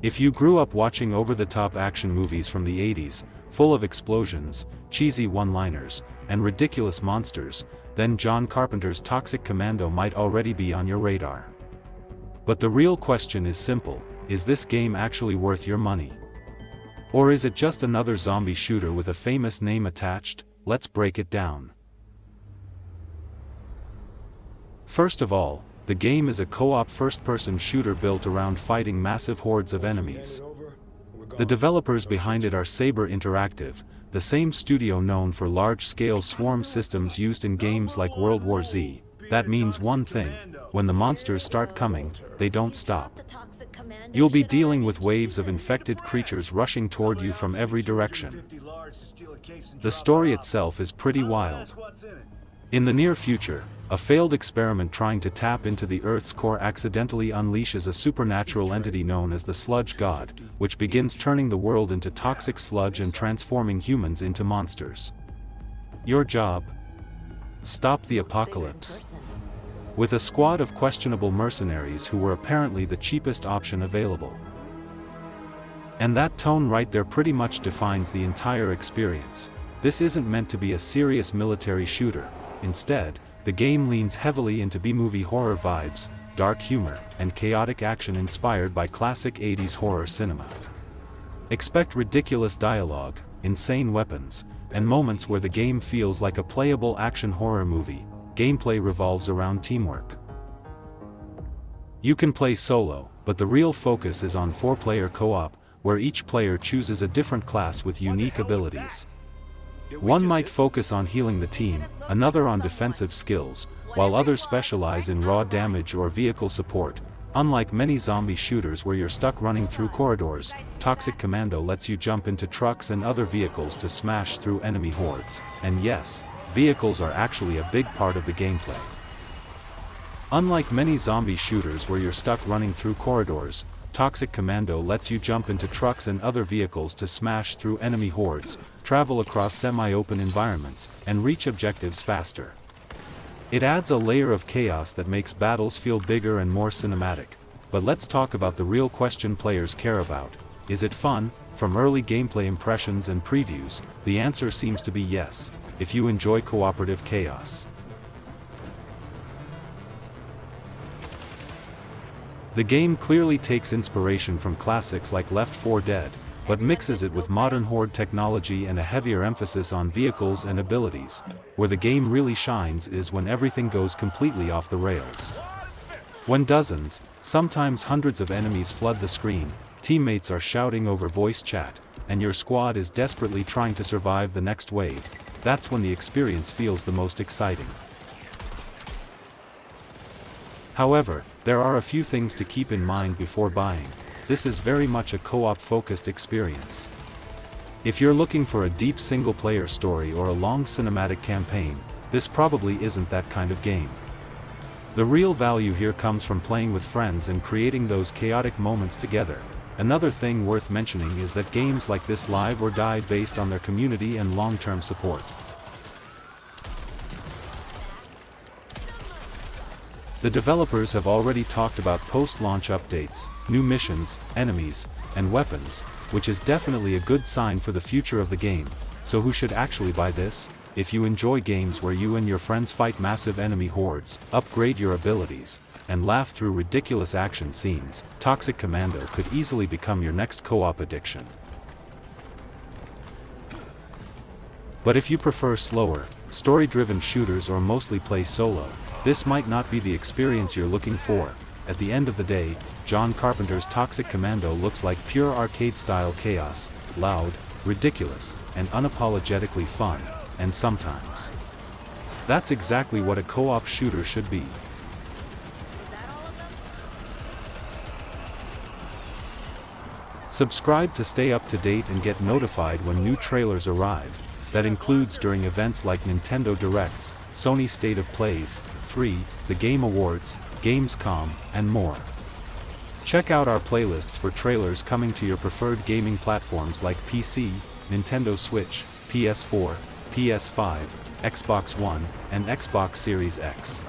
If you grew up watching over-the-top action movies from the 80s, full of explosions, cheesy one-liners, and ridiculous monsters, then John Carpenter's Toxic Commando might already be on your radar. But the real question is simple: is this game actually worth your money? Or is it just another zombie shooter with a famous name attached? Let's break it down. First of all, the game is a co-op first-person shooter built around fighting massive hordes of enemies. The developers behind it are Saber Interactive, the same studio known for large-scale swarm systems used in games like World War Z. That means one thing: when the monsters start coming, they don't stop. You'll be dealing with waves of infected creatures rushing toward you from every direction. The story itself is pretty wild. In the near future, a failed experiment trying to tap into the Earth's core accidentally unleashes a supernatural entity known as the Sludge God, which begins turning the world into toxic sludge and transforming humans into monsters. Your job? Stop the apocalypse. With a squad of questionable mercenaries who were apparently the cheapest option available. And that tone right there pretty much defines the entire experience. This isn't meant to be a serious military shooter. Instead, the game leans heavily into B-movie horror vibes, dark humor, and chaotic action inspired by classic 80s horror cinema. Expect ridiculous dialogue, insane weapons, and moments where the game feels like a playable action horror movie. Gameplay revolves around teamwork. You can play solo, but the real focus is on 4-player co-op, where each player chooses a different class with unique abilities. One might focus on healing the team, another on defensive skills, while others specialize in raw damage or vehicle support. Unlike many zombie shooters where you're stuck running through corridors, Toxic Commando lets you jump into trucks and other vehicles to smash through enemy hordes. And yes, vehicles are actually a big part of the gameplay. Unlike many zombie shooters where you're stuck running through corridors, Toxic Commando lets you jump into trucks and other vehicles to smash through enemy hordes, travel across semi-open environments, and reach objectives faster. It adds a layer of chaos that makes battles feel bigger and more cinematic. But let's talk about the real question players care about. Is it fun? From early gameplay impressions and previews, the answer seems to be yes, if you enjoy cooperative chaos. The game clearly takes inspiration from classics like Left 4 Dead, but mixes it with modern horde technology and a heavier emphasis on vehicles and abilities. Where the game really shines is when everything goes completely off the rails. When dozens, sometimes hundreds of enemies flood the screen, teammates are shouting over voice chat, and your squad is desperately trying to survive the next wave. That's when the experience feels the most exciting. However, there are a few things to keep in mind before buying. This is very much a co-op focused experience. If you're looking for a deep single-player story or a long cinematic campaign, this probably isn't that kind of game. The real value here comes from playing with friends and creating those chaotic moments together. Another thing worth mentioning is that games like this live or die based on their community and long-term support. The developers have already talked about post-launch updates, new missions, enemies, and weapons, which is definitely a good sign for the future of the game. So who should actually buy this? If you enjoy games where you and your friends fight massive enemy hordes, upgrade your abilities, and laugh through ridiculous action scenes, Toxic Commando could easily become your next co-op addiction. But if you prefer slower, story-driven shooters or mostly play solo, this might not be the experience you're looking for. At the end of the day, John Carpenter's Toxic Commando looks like pure arcade-style chaos, loud, ridiculous, and unapologetically fun, and sometimes. That's exactly what a co-op shooter should be. Subscribe to stay up to date and get notified when new trailers arrive. That includes during events like Nintendo Directs, Sony State of Plays, 3, the Game Awards, Gamescom, and more. Check out our playlists for trailers coming to your preferred gaming platforms like PC, Nintendo Switch, PS4, PS5, Xbox One, and Xbox Series X.